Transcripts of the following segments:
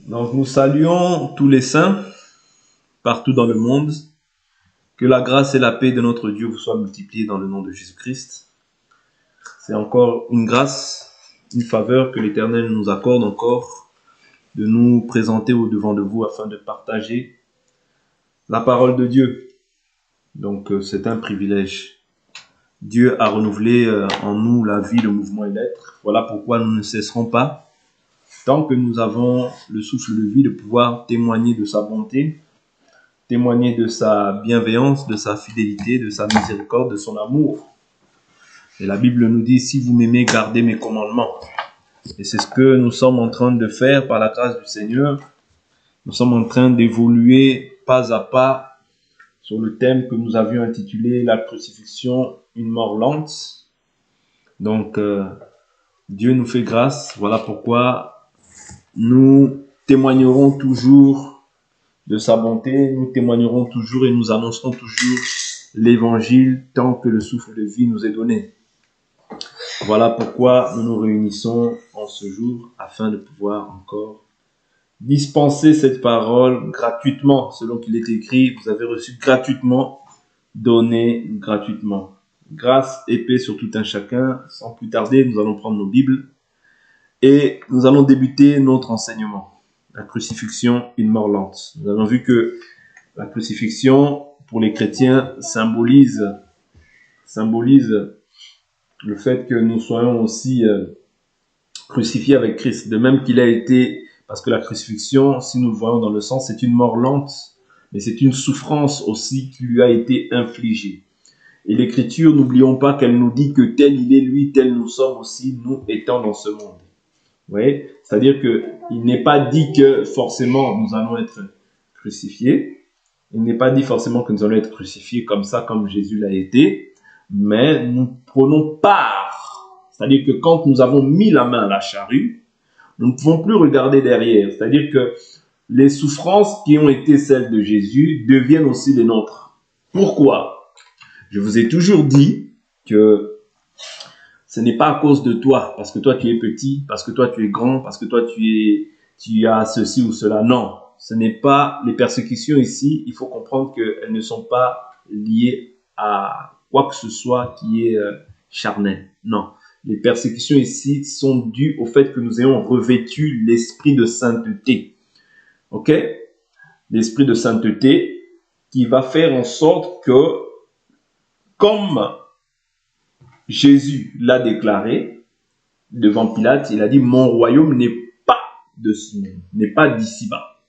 Donc nous saluons tous les saints partout dans le monde. Que la grâce et la paix de notre Dieu vous soient multipliées dans le nom de Jésus-Christ. C'est encore une grâce, une faveur que l'Éternel nous accorde encore de nous présenter au-devant de vous afin de partager la parole de Dieu. Donc c'est un privilège. Dieu a renouvelé en nous la vie, le mouvement et l'être. Voilà pourquoi nous ne cesserons pas, tant que nous avons le souffle de vie, de pouvoir témoigner de sa bonté, témoigner de sa bienveillance, de sa fidélité, de sa miséricorde, de son amour. Et la Bible nous dit, si vous m'aimez, gardez mes commandements. Et c'est ce que nous sommes en train de faire par la grâce du Seigneur. Nous sommes en train d'évoluer pas à pas sur le thème que nous avions intitulé la crucifixion, une mort lente. Donc, Dieu nous fait grâce. Voilà pourquoi nous témoignerons toujours de sa bonté, nous témoignerons toujours et nous annoncerons toujours l'évangile tant que le souffle de vie nous est donné. Voilà pourquoi nous nous réunissons en ce jour afin de pouvoir encore dispenser cette parole gratuitement, selon qu'il est écrit, vous avez reçu gratuitement, donné gratuitement. Grâce et paix sur tout un chacun. Sans plus tarder, nous allons prendre nos Bibles et nous allons débuter notre enseignement. La crucifixion, une mort lente. Nous avons vu que la crucifixion, pour les chrétiens, symbolise le fait que nous soyons aussi crucifiés avec Christ. De même qu'il a été, parce que la crucifixion, si nous le voyons dans le sens, c'est une mort lente, mais c'est une souffrance aussi qui lui a été infligée. Et l'Écriture, n'oublions pas qu'elle nous dit que tel il est lui, tel nous sommes aussi, nous étant dans ce monde. Vous voyez, c'est-à-dire qu'il n'est pas dit que forcément nous allons être crucifiés. Il n'est pas dit forcément que nous allons être crucifiés comme ça, comme Jésus l'a été. Mais nous prenons part. C'est-à-dire que quand nous avons mis la main à la charrue, nous ne pouvons plus regarder derrière. C'est-à-dire que les souffrances qui ont été celles de Jésus deviennent aussi les nôtres. Pourquoi ? Je vous ai toujours dit que ce n'est pas à cause de toi, parce que toi tu es petit, parce que toi tu es grand, parce que toi tu as ceci ou cela. Non, ce n'est pas les persécutions ici. Il faut comprendre qu'elles ne sont pas liées à quoi que ce soit qui est charnel. Non, les persécutions ici sont dues au fait que nous ayons revêtu l'esprit de sainteté. Ok ? L'esprit de sainteté qui va faire en sorte que, comme Jésus l'a déclaré devant Pilate, il a dit « Mon royaume n'est pas de ce monde, n'est pas d'ici-bas. »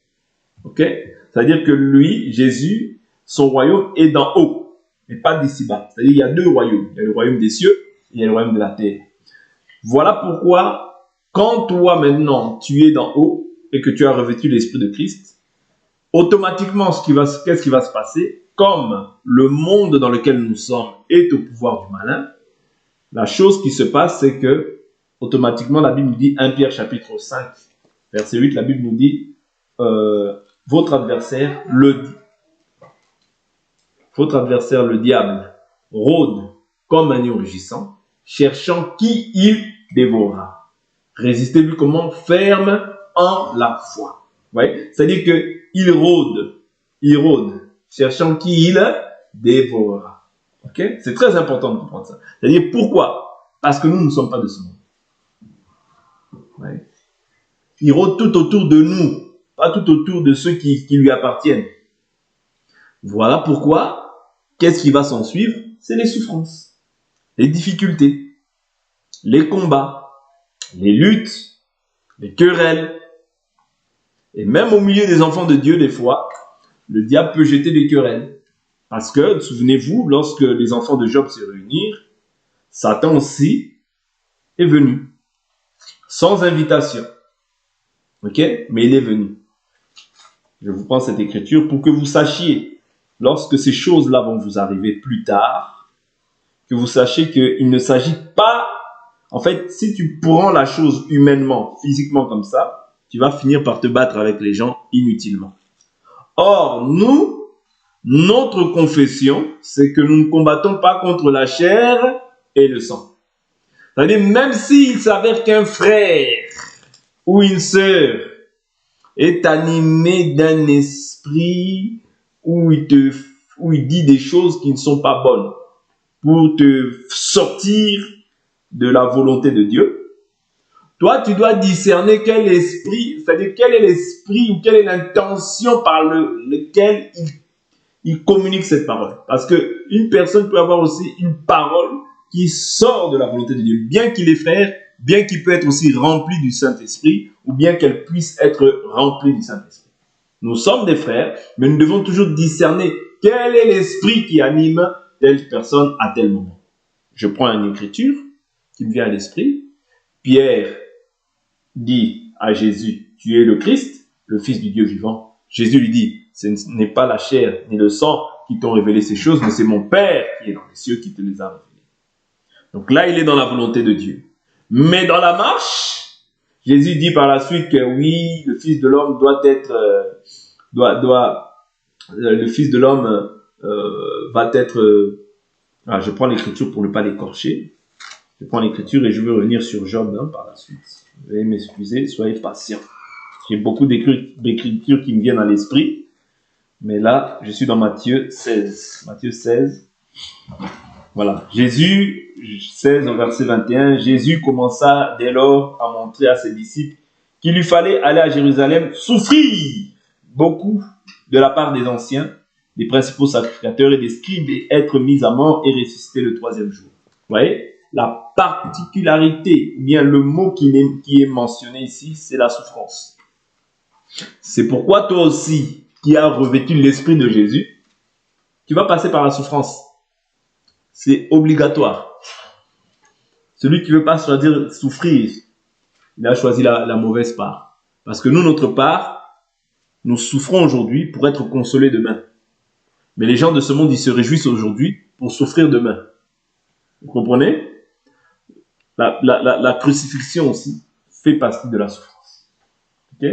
Ok ? C'est-à-dire que lui, Jésus, son royaume est d'en haut, mais pas d'ici-bas. C'est-à-dire qu'il y a deux royaumes. Il y a le royaume des cieux et il y a le royaume de la terre. Voilà pourquoi, quand toi maintenant, tu es d'en haut et que tu as revêtu l'esprit de Christ, automatiquement, qu'est-ce qui va se passer ? Comme le monde dans lequel nous sommes est au pouvoir du malin, la chose qui se passe, c'est que, automatiquement, la Bible nous dit, 1 Pierre chapitre 5, verset 8, la Bible nous dit, votre adversaire, le diable, rôde comme un lion rugissant, cherchant qui il dévorera. Résistez-lui comment ? Ferme en la foi. Ouais? C'est-à-dire qu'il rôde, cherchant qui il dévorera. Okay? C'est très important de comprendre ça. C'est-à-dire pourquoi ? Parce que nous ne sommes pas de ce monde. Ouais. Il rôde tout autour de nous, pas tout autour de ceux qui lui appartiennent. Voilà pourquoi, qu'est-ce qui va s'en suivre ? C'est les souffrances, les difficultés, les combats, les luttes, les querelles. Et même au milieu des enfants de Dieu, des fois, le diable peut jeter des querelles. Parce que, souvenez-vous, lorsque les enfants de Job se réunirent, Satan aussi est venu, sans invitation. Ok ? Mais il est venu. Je vous prends cette écriture pour que vous sachiez, lorsque ces choses-là vont vous arriver plus tard, que vous sachiez qu'il ne s'agit pas... En fait, si tu prends la chose humainement, physiquement comme ça, tu vas finir par te battre avec les gens inutilement. Or, notre confession, c'est que nous ne combattons pas contre la chair et le sang. C'est-à-dire, même s'il s'avère qu'un frère ou une sœur est animé d'un esprit où il dit des choses qui ne sont pas bonnes pour te sortir de la volonté de Dieu, toi, tu dois discerner quel esprit, c'est-à-dire quel est l'esprit ou quelle est l'intention par lequel il communique cette parole. Parce qu'une personne peut avoir aussi une parole qui sort de la volonté de Dieu, bien qu'il est frère, bien qu'il peut être aussi rempli du Saint-Esprit, ou bien qu'elle puisse être remplie du Saint-Esprit. Nous sommes des frères, mais nous devons toujours discerner quel est l'esprit qui anime telle personne à tel moment. Je prends une écriture qui me vient à l'esprit. Pierre dit à Jésus, tu es le Christ, le Fils du Dieu vivant. Jésus lui dit, ce n'est pas la chair ni le sang qui t'ont révélé ces choses, mais c'est mon Père qui est dans les cieux qui te les a révélées. Donc là, il est dans la volonté de Dieu. Mais dans la marche, Jésus dit par la suite que oui, le Fils de l'homme doit être, le Fils de l'homme va être. Je prends l'écriture pour ne pas l'écorcher. Je prends l'écriture et je veux revenir sur Job par la suite. Veuillez m'excuser, soyez patient. J'ai beaucoup d'écritures qui me viennent à l'esprit. Mais là, je suis dans Matthieu 16. Matthieu 16. Voilà. Jésus, 16 au verset 21, Jésus commença dès lors à montrer à ses disciples qu'il lui fallait aller à Jérusalem souffrir beaucoup de la part des anciens, des principaux sacrificateurs et des scribes et être mis à mort et ressusciter le troisième jour. Vous voyez, la particularité, ou bien le mot qui est mentionné ici, c'est la souffrance. C'est pourquoi toi aussi, qui as revêtu l'esprit de Jésus, tu vas passer par la souffrance. C'est obligatoire. Celui qui ne veut pas choisir souffrir, il a choisi la mauvaise part. Parce que nous, notre part, nous souffrons aujourd'hui pour être consolés demain. Mais les gens de ce monde, ils se réjouissent aujourd'hui pour souffrir demain. Vous comprenez? La crucifixion aussi fait partie de la souffrance. Ok?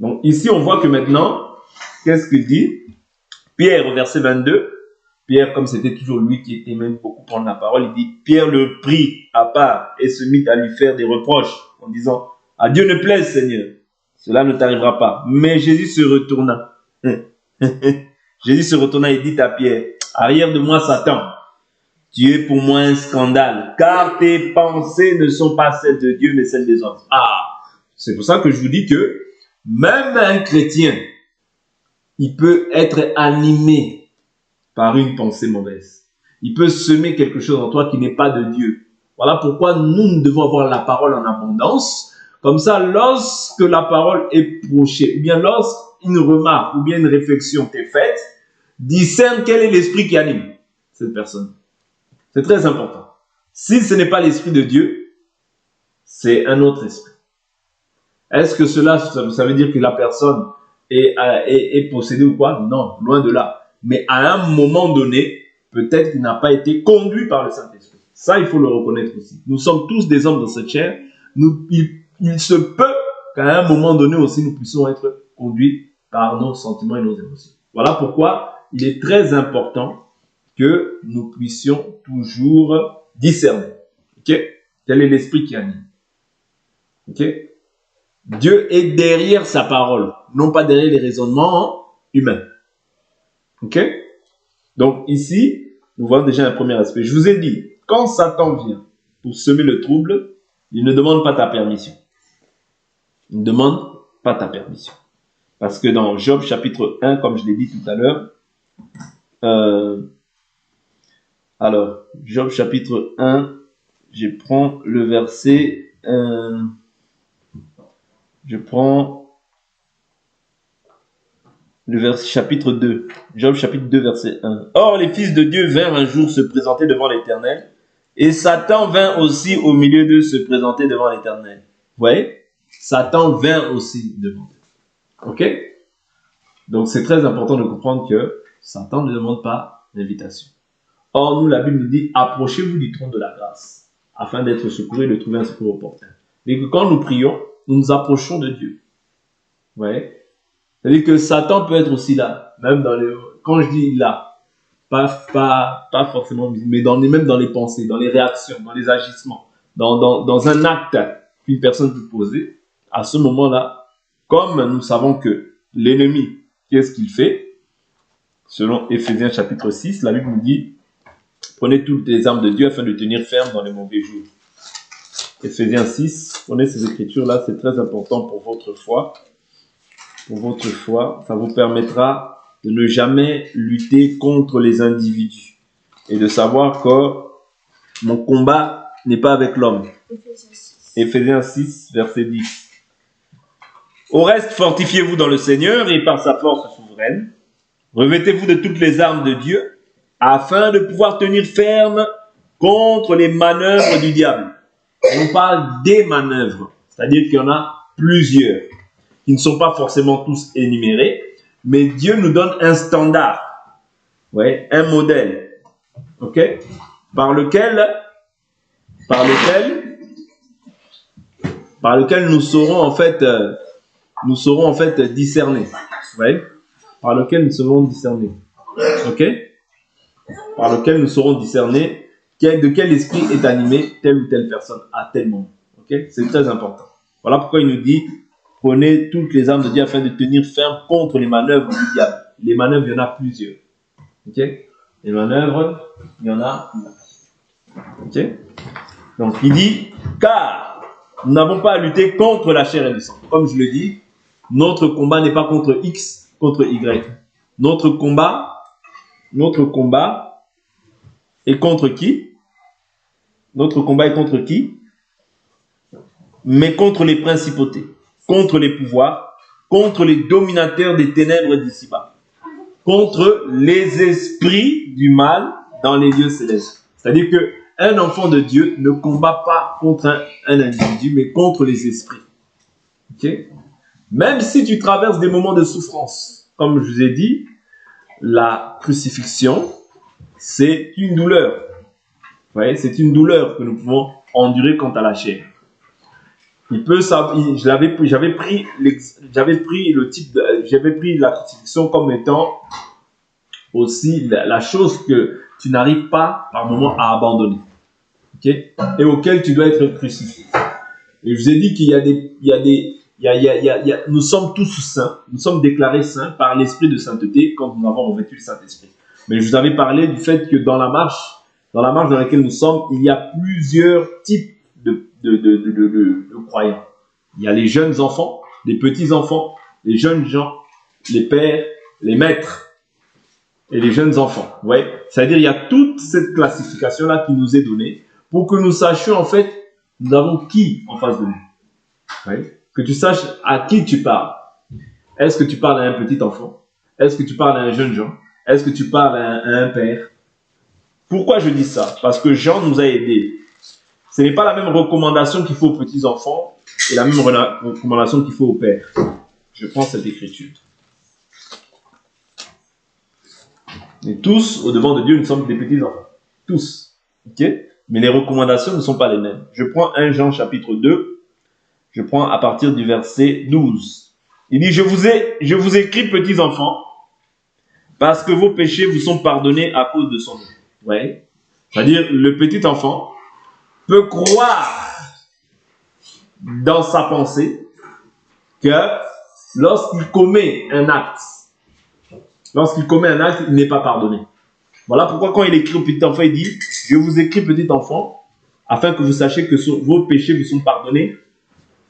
Donc ici, on voit que maintenant, qu'est-ce qu'il dit? Pierre, au verset 22, Pierre, comme c'était toujours lui qui aimait beaucoup prendre la parole, il dit, Pierre le prit à part et se mit à lui faire des reproches en disant, à Dieu ne plaise, Seigneur, cela ne t'arrivera pas. Mais Jésus se retourna. Jésus se retourna et dit à Pierre, arrière de moi, Satan, tu es pour moi un scandale, car tes pensées ne sont pas celles de Dieu, mais celles des hommes. C'est pour ça que je vous dis que même un chrétien, il peut être animé par une pensée mauvaise. Il peut semer quelque chose en toi qui n'est pas de Dieu. Voilà pourquoi nous devons avoir la parole en abondance. Comme ça, lorsque la parole est prêchée, ou bien lorsqu'une remarque, ou bien une réflexion t'est faite, discerne quel est l'esprit qui anime cette personne. C'est très important. Si ce n'est pas l'esprit de Dieu, c'est un autre esprit. Est-ce que ça veut dire que la personne est possédée ou quoi? Non, loin de là. Mais à un moment donné, peut-être qu'il n'a pas été conduit par le Saint-Esprit. Ça, il faut le reconnaître aussi. Nous sommes tous des hommes dans cette chair. Il se peut qu'à un moment donné aussi, nous puissions être conduits par nos sentiments et nos émotions. Voilà pourquoi il est très important que nous puissions toujours discerner. Ok? Quel est l'esprit qui anime? Ok? Dieu est derrière sa parole, non pas derrière les raisonnements humains. Ok? Donc ici, nous voyons déjà un premier aspect. Je vous ai dit, quand Satan vient pour semer le trouble, il ne demande pas ta permission. Il ne demande pas ta permission. Parce que dans Job chapitre 1, comme je l'ai dit tout à l'heure, alors, Job chapitre 1, je prends le verset, le verset chapitre 2. Job chapitre 2, verset 1. Or, les fils de Dieu vinrent un jour se présenter devant l'Éternel, et Satan vint aussi au milieu d'eux se présenter devant l'Éternel. Vous voyez? Satan vint aussi devant eux. Ok? Donc, c'est très important de comprendre que Satan ne demande pas l'invitation. Or, nous, la Bible nous dit, approchez-vous du trône de la grâce, afin d'être secourus et de trouver un secours opportun. Mais que quand nous prions, nous nous approchons de Dieu. Vous voyez? C'est-à-dire que Satan peut être aussi là, même quand je dis là, pas forcément, mais même dans les pensées, dans les réactions, dans les agissements, dans un acte qu'une personne peut poser, à ce moment-là, comme nous savons que l'ennemi, qu'est-ce qu'il fait? Selon Éphésiens chapitre 6, la Bible nous dit « Prenez toutes les armes de Dieu afin de tenir ferme dans les mauvais jours. » Éphésiens 6, prenez ces écritures-là, c'est très important pour votre foi. Pour votre foi, ça vous permettra de ne jamais lutter contre les individus et de savoir que mon combat n'est pas avec l'homme. Éphésiens 6, verset 10. Au reste, fortifiez-vous dans le Seigneur et par sa force souveraine. Revêtez-vous de toutes les armes de Dieu afin de pouvoir tenir ferme contre les manœuvres du diable. On parle des manœuvres, c'est-à-dire qu'il y en a plusieurs. Ils ne sont pas forcément tous énumérés, mais Dieu nous donne un standard, ouais, un modèle, ok, par lequel nous saurons en fait discerner, ouais, par lequel nous saurons discerner, ok, par lequel nous saurons discerner de quel esprit est animée telle ou telle personne à tel moment, ok, c'est très important. Voilà pourquoi il nous dit prenez toutes les armes de Dieu afin de tenir ferme contre les manœuvres du diable. Les manœuvres, il y en a plusieurs. Ok? Les manœuvres, il y en a. Ok? Donc, il dit, car nous n'avons pas à lutter contre la chair et le sang. Comme je le dis, notre combat n'est pas contre X, contre Y. Notre combat est contre qui? Notre combat est contre qui? Mais contre les principautés, contre les pouvoirs, contre les dominateurs des ténèbres d'ici-bas, contre les esprits du mal dans les lieux célestes. C'est-à-dire qu'un enfant de Dieu ne combat pas contre un individu, mais contre les esprits. Okay? Même si tu traverses des moments de souffrance, comme je vous ai dit, la crucifixion, c'est une douleur. Vous voyez, c'est une douleur que nous pouvons endurer quant à la chair. J'avais pris la crucifixion comme étant aussi la chose que tu n'arrives pas par moment à abandonner, okay? Et auquel tu dois être crucifié. Et je vous ai dit qu'il nous sommes tous saints, nous sommes déclarés saints par l'esprit de sainteté quand nous avons revêtu le Saint-Esprit. Mais je vous avais parlé du fait que dans la marche dans laquelle nous sommes, il y a plusieurs types de croyants. Il y a les jeunes enfants, les petits enfants, les jeunes gens, les pères, les maîtres et les jeunes enfants. Ouais. C'est-à-dire il y a toute cette classification-là qui nous est donnée pour que nous sachions en fait, nous avons qui en face de nous. Ouais. Que tu saches à qui tu parles. Est-ce que tu parles à un petit enfant? Est-ce que tu parles à un jeune gens? Est-ce que tu parles à un père? Pourquoi je dis ça? Parce que Jean nous a aidés. Ce n'est pas la même recommandation qu'il faut aux petits-enfants et la même recommandation qu'il faut aux pères. Je prends cette écriture. Et tous, au devant de Dieu, nous sommes des petits-enfants. Tous. Okay? Mais les recommandations ne sont pas les mêmes. Je prends 1 Jean chapitre 2. Je prends à partir du verset 12. Il dit, je vous écris, petits-enfants, parce que vos péchés vous sont pardonnés à cause de son nom. Ouais. C'est-à-dire, le petit enfant peut croire dans sa pensée que lorsqu'il commet un acte, il n'est pas pardonné. Voilà pourquoi quand il écrit au petit enfant, il dit « Je vous écris, petit enfant, afin que vous sachiez que vos péchés vous sont pardonnés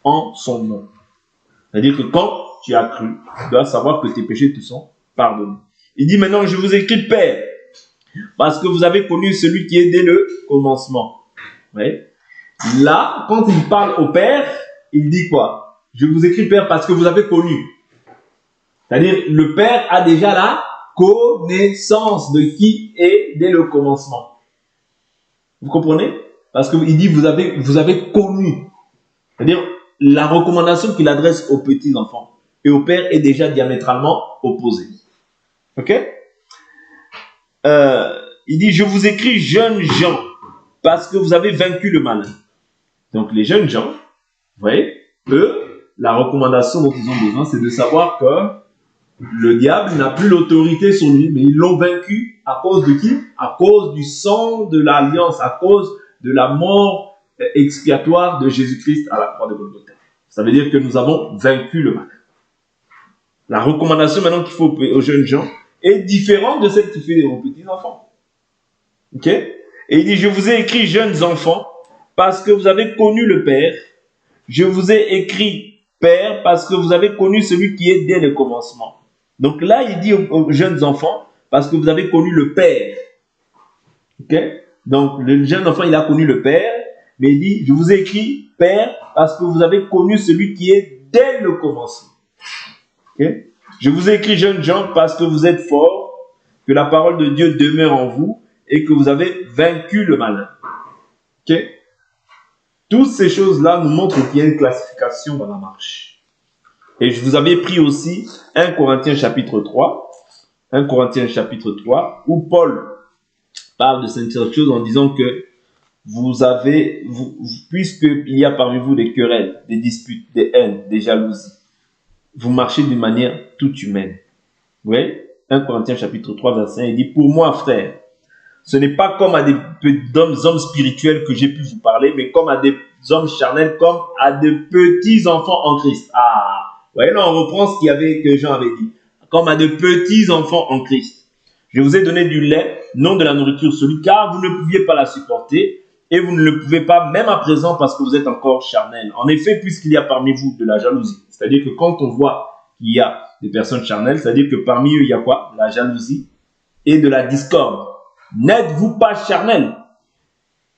en son nom. » C'est-à-dire que quand tu as cru, tu dois savoir que tes péchés te sont pardonnés. Il dit maintenant « Je vous écris, Père, parce que vous avez connu celui qui est dès le commencement. » Ouais. Là, quand il parle au Père, il dit quoi? Je vous écris Père parce que vous avez connu. C'est-à-dire, le Père a déjà la connaissance de qui est dès le commencement. Vous comprenez? Parce qu'il dit vous avez connu. C'est-à-dire, la recommandation qu'il adresse aux petits-enfants et au Père est déjà diamétralement opposée. Ok? Il dit, je vous écris jeunes gens parce que vous avez vaincu le malin. Donc les jeunes gens, vous voyez, eux, la recommandation dont ils ont besoin, c'est de savoir que le diable n'a plus l'autorité sur lui, mais ils l'ont vaincu à cause de qui? À cause du sang de l'alliance, à cause de la mort expiatoire de Jésus-Christ à la croix de Golgotha. Ça veut dire que nous avons vaincu le mal. La recommandation maintenant qu'il faut aux jeunes gens est différente de celle qu'il fait aux petits enfants. Ok? Et il dit, je vous ai écrit, jeunes enfants, parce que vous avez connu le Père. Je vous ai écrit, Père, parce que vous avez connu celui qui est dès le commencement. Donc là, il dit aux jeunes enfants, parce que vous avez connu le Père. Ok? Donc, le jeune enfant, il a connu le Père, mais il dit, je vous ai écrit, Père, parce que vous avez connu celui qui est dès le commencement. Okay? Je vous ai écrit, jeunes gens, parce que vous êtes forts, que la parole de Dieu demeure en vous et que vous avez vaincu le malin. Okay? Toutes ces choses-là nous montrent qu'il y a une classification dans la marche. Et je vous avais pris aussi 1 Corinthiens chapitre 3, 1 Corinthiens chapitre 3, où Paul parle de cette chose en disant que puisqu'il y a parmi vous des querelles, des disputes, des haines, des jalousies, vous marchez d'une manière toute humaine. Vous voyez? 1 Corinthiens chapitre 3, verset 1, il dit, pour moi, frère, ce n'est pas comme à des hommes spirituels que j'ai pu vous parler, mais comme à des hommes charnels, comme à de petits enfants en Christ. Ah, vous voyez, là, on reprend ce que Jean avait dit. Comme à de petits enfants en Christ. Je vous ai donné du lait, non de la nourriture solide, car vous ne pouviez pas la supporter, et vous ne le pouvez pas, même à présent, parce que vous êtes encore charnels. En effet, puisqu'il y a parmi vous de la jalousie, c'est-à-dire que quand on voit qu'il y a des personnes charnelles, c'est-à-dire que parmi eux, il y a quoi? La jalousie et de la discorde. N'êtes-vous pas charnels?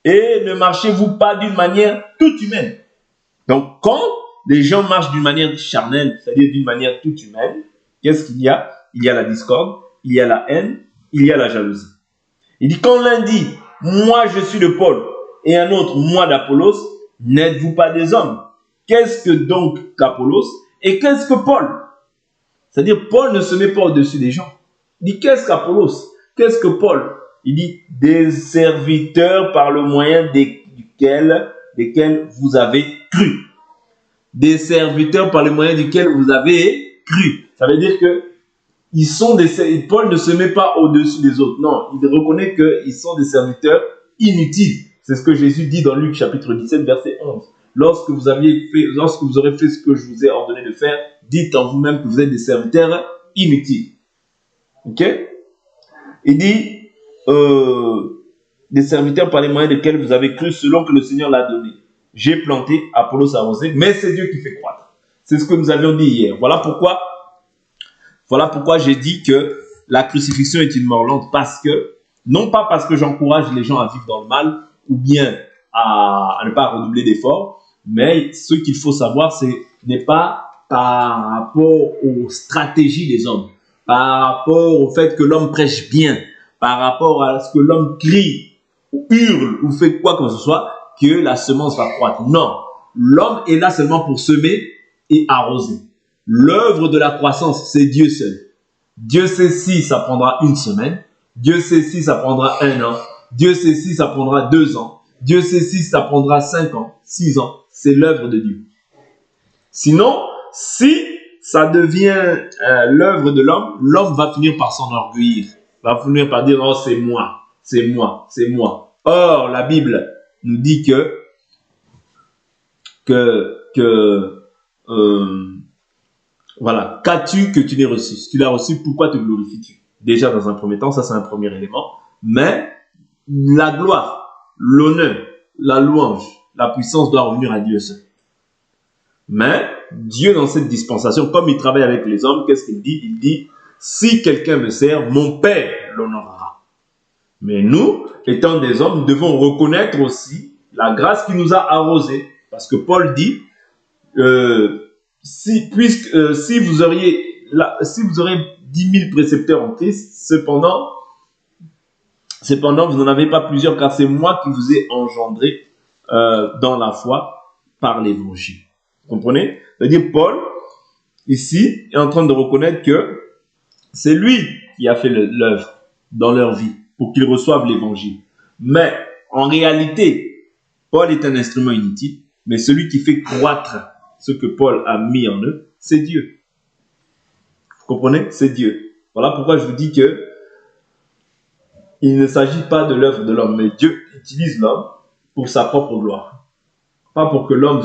Et ne marchez-vous pas d'une manière toute humaine? Donc, quand les gens marchent d'une manière charnelle, c'est-à-dire d'une manière toute humaine, qu'est-ce qu'il y a? Il y a la discorde, il y a la haine, il y a la jalousie. Il dit, quand l'un dit, moi je suis de Paul, et un autre, moi d'Apollos, n'êtes-vous pas des hommes? Qu'est-ce que donc qu'Apollos? Et qu'est-ce que Paul? C'est-à-dire, Paul ne se met pas au-dessus des gens. Il dit, qu'est-ce qu'Apollos? Qu'est-ce que Paul? Il dit, des serviteurs par le moyen desquels vous avez cru. Des serviteurs par le moyen desquels vous avez cru. Ça veut dire que Paul ne se met pas au-dessus des autres. Non, il reconnaît qu'ils sont des serviteurs inutiles. C'est ce que Jésus dit dans Luc chapitre 17, verset 11. Lorsque vous aurez fait ce que je vous ai ordonné de faire, dites en vous-même que vous êtes des serviteurs inutiles. Ok? Il dit, des serviteurs par les moyens desquels vous avez cru selon que le Seigneur l'a donné. J'ai planté, Apollos arrosé, mais c'est Dieu qui fait croître. C'est ce que nous avions dit hier. Voilà pourquoi j'ai dit que la crucifixion est une mort lente, non pas parce que j'encourage les gens à vivre dans le mal, ou bien à ne pas redoubler d'efforts, mais ce qu'il faut savoir, n'est pas par rapport aux stratégies des hommes, par rapport au fait que l'homme prêche bien, par rapport à ce que l'homme crie, ou hurle, ou fait quoi que ce soit, que la semence va croître. Non, l'homme est là seulement pour semer et arroser. L'œuvre de la croissance, c'est Dieu seul. Dieu sait si ça prendra une semaine, Dieu sait si ça prendra 1 an, Dieu sait si ça prendra 2 ans, Dieu sait si ça prendra 5 ans, 6 ans. C'est l'œuvre de Dieu. Sinon, si ça devient l'œuvre de l'homme, l'homme va finir par s'enorgueillir, va finir par dire, oh, c'est moi, c'est moi, c'est moi. Or, la Bible nous dit voilà, qu'as-tu que tu n'aies reçu? Si tu l'as reçu, pourquoi te glorifies-tu? Déjà, dans un premier temps, ça c'est un premier élément. Mais la gloire, l'honneur, la louange, la puissance doit revenir à Dieu seul. Mais Dieu, dans cette dispensation, comme il travaille avec les hommes, qu'est-ce qu'il dit? Il dit, si quelqu'un me sert, mon Père l'honorera. Mais nous, étant des hommes, devons reconnaître aussi la grâce qui nous a arrosés. Parce que Paul dit, si vous auriez 10 000 précepteurs en Christ, cependant, vous n'en avez pas plusieurs, car c'est moi qui vous ai engendré dans la foi par l'évangile. Vous comprenez? C'est-à-dire, Paul, ici, est en train de reconnaître que c'est lui qui a fait l'œuvre dans leur vie pour qu'ils reçoivent l'évangile. Mais, en réalité, Paul est un instrument inutile, mais celui qui fait croître ce que Paul a mis en eux, c'est Dieu. Vous comprenez? C'est Dieu. Voilà pourquoi je vous dis que il ne s'agit pas de l'œuvre de l'homme, mais Dieu utilise l'homme pour sa propre gloire. Pas pour que l'homme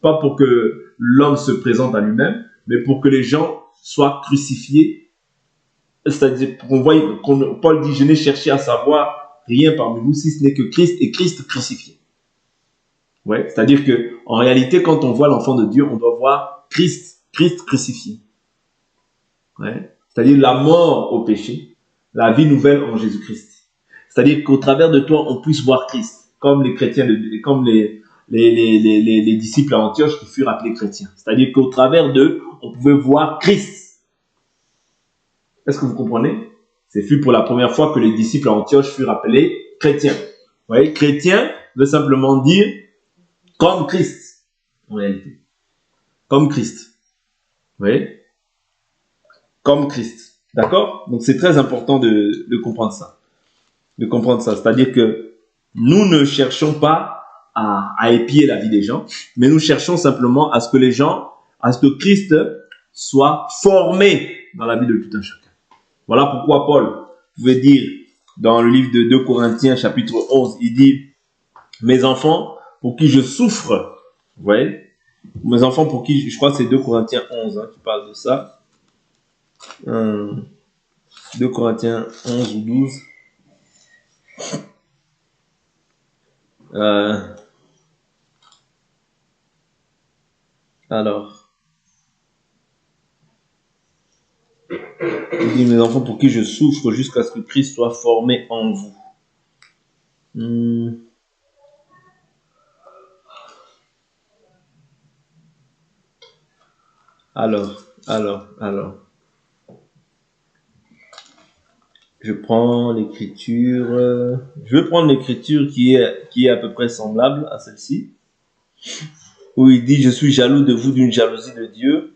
pas pour que l'homme se présente à lui-même, mais pour que les gens soient crucifiés. C'est-à-dire qu'on voit, Paul dit, je n'ai cherché à savoir rien parmi vous si ce n'est que Christ et Christ crucifié. Ouais, c'est-à-dire que en réalité, quand on voit l'enfant de Dieu, on doit voir Christ crucifié. Ouais, c'est-à-dire la mort au péché, la vie nouvelle en Jésus-Christ. C'est-à-dire qu'au travers de toi, on puisse voir Christ, comme les chrétiens, comme les disciples à Antioche qui furent appelés chrétiens. C'est-à-dire qu'au travers d'eux, on pouvait voir Christ. Est-ce que vous comprenez? C'est fut pour la première fois que les disciples à Antioche furent appelés chrétiens. Vous voyez, chrétien veut simplement dire comme Christ, en réalité. Comme Christ. Vous voyez? Comme Christ. D'accord? Donc c'est très important de comprendre ça. De comprendre ça. C'est-à-dire que nous ne cherchons pas à épier la vie des gens, mais nous cherchons simplement à ce que Christ soit formé dans la vie de tout un chacun. Voilà pourquoi Paul pouvait dire dans le livre de 2 Corinthiens chapitre 11, il dit « Mes enfants, pour qui je souffre », vous voyez, mes enfants pour qui, je crois que c'est 2 Corinthiens 11 qui parle de ça. 2 Corinthiens 11 ou 12. Alors, il dit, mes enfants pour qui je souffre jusqu'à ce que Christ soit formé en vous. Alors. Je prends l'écriture. Je vais prendre l'écriture qui est à peu près semblable à celle-ci. Où il dit, je suis jaloux de vous d'une jalousie de Dieu,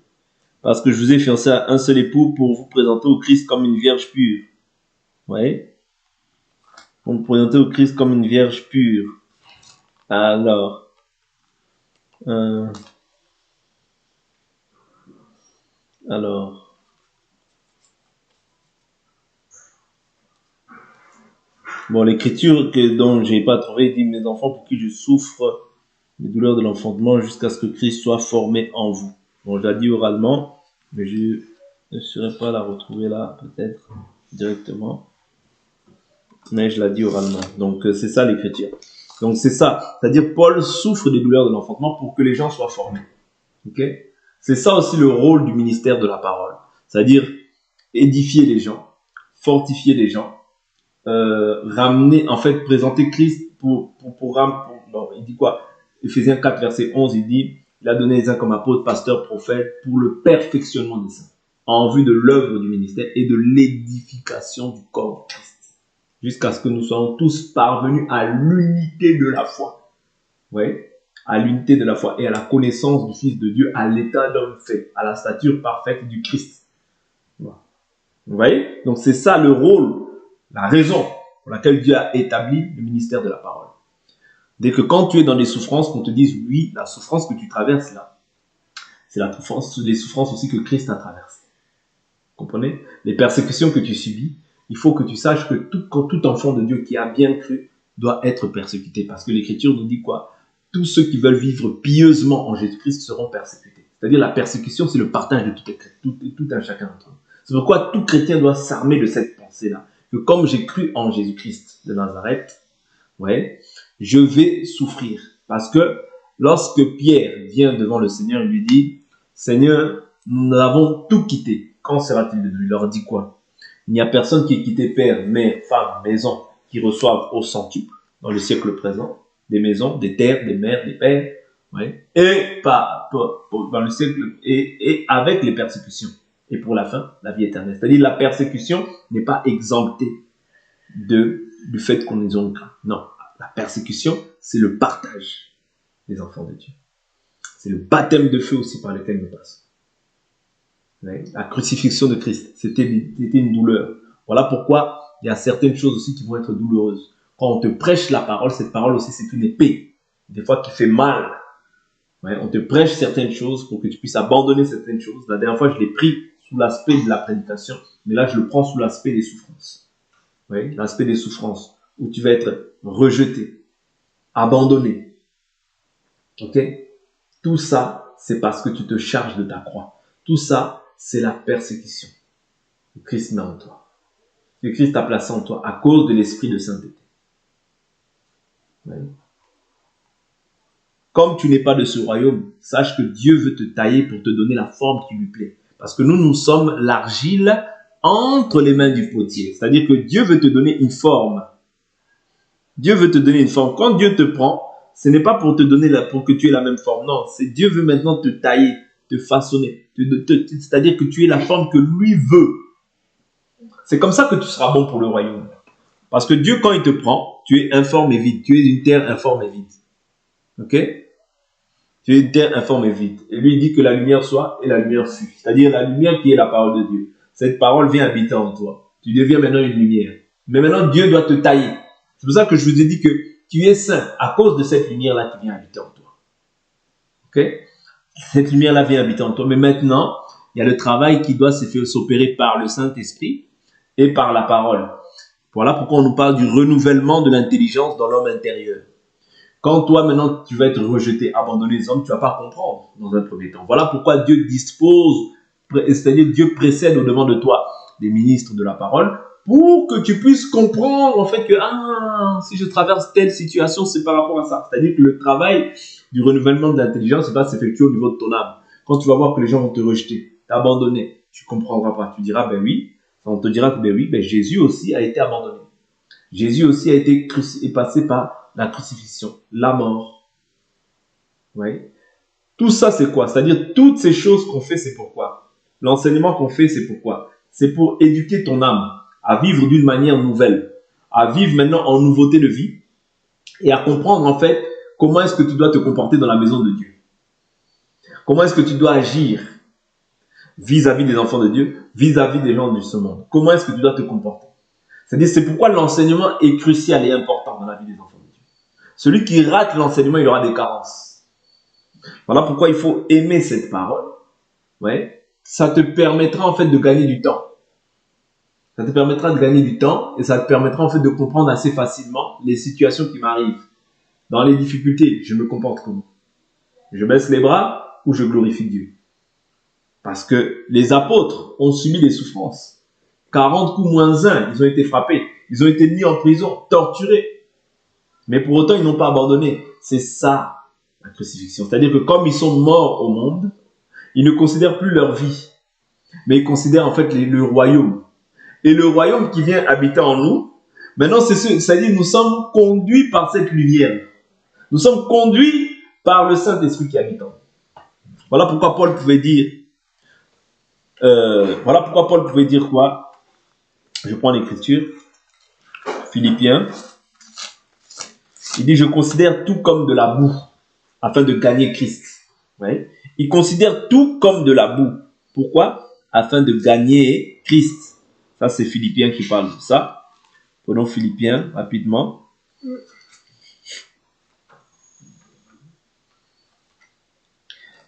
parce que je vous ai fiancé à un seul époux pour vous présenter au Christ comme une vierge pure. Vous voyez? Pour vous présenter au Christ comme une vierge pure. Alors. Bon, l'écriture dont j'ai pas trouvé dit, mes enfants pour qui je souffre les douleurs de l'enfantement jusqu'à ce que Christ soit formé en vous. Bon, je l'ai dit oralement, mais je ne saurais pas la retrouver là, peut-être, directement. Mais je l'ai dit oralement. Donc, c'est ça l'écriture. Donc, c'est ça. C'est-à-dire, Paul souffre des douleurs de l'enfantement pour que les gens soient formés. Ok? C'est ça aussi le rôle du ministère de la parole. C'est-à-dire, édifier les gens, fortifier les gens, ramener, en fait, présenter Christ non, il dit quoi? Éphésiens 4, verset 11, il dit, il a donné les uns comme apôtres, pasteurs, prophètes, pour le perfectionnement des saints, en vue de l'œuvre du ministère et de l'édification du corps de Christ, jusqu'à ce que nous soyons tous parvenus à l'unité de la foi. Oui, à l'unité de la foi et à la connaissance du Fils de Dieu, à l'état d'homme fait, à la stature parfaite du Christ. Voilà. Vous voyez? Donc c'est ça le rôle, la raison pour laquelle Dieu a établi le ministère de la parole. Dès que quand tu es dans des souffrances, qu'on te dise, oui, la souffrance que tu traverses là, c'est les souffrances aussi que Christ a traversées. Vous comprenez? Les persécutions que tu subis, il faut que tu saches que tout enfant de Dieu qui a bien cru doit être persécuté. Parce que l'Écriture nous dit quoi? Tous ceux qui veulent vivre pieusement en Jésus-Christ seront persécutés. C'est-à-dire la persécution, c'est le partage de tout un chacun d'entre eux. C'est pourquoi tout chrétien doit s'armer de cette pensée-là. Que comme j'ai cru en Jésus-Christ de Nazareth, ouais, je vais souffrir. Parce que lorsque Pierre vient devant le Seigneur, il lui dit, Seigneur, nous avons tout quitté. Qu'en sera-t-il de nous? Il leur dit quoi? Il n'y a personne qui ait quitté père, mère, femme, maison, qui reçoive au centuple dans le siècle présent, des maisons, des terres, des mères, des pères, ouais, et dans le siècle, et avec les persécutions. Et pour la fin, la vie éternelle. C'est-à-dire la persécution n'est pas exemptée du fait qu'on les honte. Non, la persécution, c'est le partage des enfants de Dieu. C'est le baptême de feu aussi par lequel nous passons. La crucifixion de Christ, c'était une douleur. Voilà pourquoi il y a certaines choses aussi qui vont être douloureuses. Quand on te prêche la parole, cette parole aussi, c'est une épée, des fois qui fait mal. Ouais, on te prêche certaines choses pour que tu puisses abandonner certaines choses. La dernière fois, je l'ai pris sous l'aspect de la prédication, mais là, je le prends sous l'aspect des souffrances. Ouais, l'aspect des souffrances, où tu vas être rejeté, abandonné. Ok? Tout ça, c'est parce que tu te charges de ta croix. Tout ça, c'est la persécution que Christ met en toi. Que Christ a placé en toi à cause de l'esprit de sainteté. Ouais. Comme tu n'es pas de ce royaume, sache que Dieu veut te tailler pour te donner la forme qui lui plaît. Parce que nous sommes l'argile entre les mains du potier. C'est-à-dire que Dieu veut te donner une forme. Dieu veut te donner une forme. Quand Dieu te prend, ce n'est pas pour te donner pour que tu aies la même forme. Non, c'est Dieu veut maintenant te tailler, te façonner. C'est-à-dire que tu aies la forme que lui veut. C'est comme ça que tu seras bon pour le royaume. Parce que Dieu, quand il te prend, tu es informe et vide. Tu es une terre informe et vide. Ok? Tu es une terre informe et vide. Et lui, il dit que la lumière soit et la lumière fut. C'est-à-dire la lumière qui est la parole de Dieu. Cette parole vient habiter en toi. Tu deviens maintenant une lumière. Mais maintenant, Dieu doit te tailler. C'est pour ça que je vous ai dit que tu es saint à cause de cette lumière-là qui vient habiter en toi. Ok? Cette lumière-là vient habiter en toi. Mais maintenant, il y a le travail qui doit s'opérer par le Saint-Esprit et par la parole. Voilà pourquoi on nous parle du renouvellement de l'intelligence dans l'homme intérieur. Quand toi, maintenant, tu vas être rejeté, abandonné des hommes, tu ne vas pas comprendre dans un premier temps. Voilà pourquoi Dieu dispose, c'est-à-dire Dieu précède au-devant de toi des ministres de la parole pour que tu puisses comprendre en fait que si je traverse telle situation, c'est par rapport à ça. C'est-à-dire que le travail du renouvellement de l'intelligence va s'effectuer au niveau de ton âme. Quand tu vas voir que les gens vont te rejeter, t'abandonner, tu ne comprendras pas. Tu diras, ben oui, on te dira que ben oui, ben Jésus aussi a été abandonné. Jésus aussi a été passé par la crucifixion, la mort. Oui. Tout ça, c'est quoi? C'est-à-dire, toutes ces choses qu'on fait, c'est pourquoi? L'enseignement qu'on fait, c'est pourquoi? C'est pour éduquer ton âme à vivre d'une manière nouvelle, à vivre maintenant en nouveauté de vie et à comprendre en fait comment est-ce que tu dois te comporter dans la maison de Dieu. Comment est-ce que tu dois agir vis-à-vis des enfants de Dieu, vis-à-vis des gens de ce monde. Comment est-ce que tu dois te comporter? C'est-à-dire, c'est pourquoi l'enseignement est crucial et important dans la vie des enfants de Dieu. Celui qui rate l'enseignement, il aura des carences. Voilà pourquoi il faut aimer cette parole. Ouais. Ça te permettra en fait de gagner du temps. Ça te permettra de gagner du temps et ça te permettra en fait de comprendre assez facilement les situations qui m'arrivent. Dans les difficultés, je me comporte comment? Je baisse les bras ou je glorifie Dieu? Parce que les apôtres ont subi des souffrances. 40 coups moins 1, ils ont été frappés. Ils ont été mis en prison, torturés. Mais pour autant, ils n'ont pas abandonné. C'est ça, la crucifixion. C'est-à-dire que comme ils sont morts au monde, ils ne considèrent plus leur vie, mais ils considèrent en fait le royaume. Et le royaume qui vient habiter en nous, maintenant, c'est-à-dire nous sommes conduits par cette lumière. Nous sommes conduits par le Saint-Esprit qui habite en nous. Voilà pourquoi Paul pouvait dire, quoi? Je prends l'écriture, Philippiens. Il dit, je considère tout comme de la boue, afin de gagner Christ. Ouais. Il considère tout comme de la boue. Pourquoi? Afin de gagner Christ. Ça, c'est Philippiens qui parle de ça. Prenons Philippiens rapidement.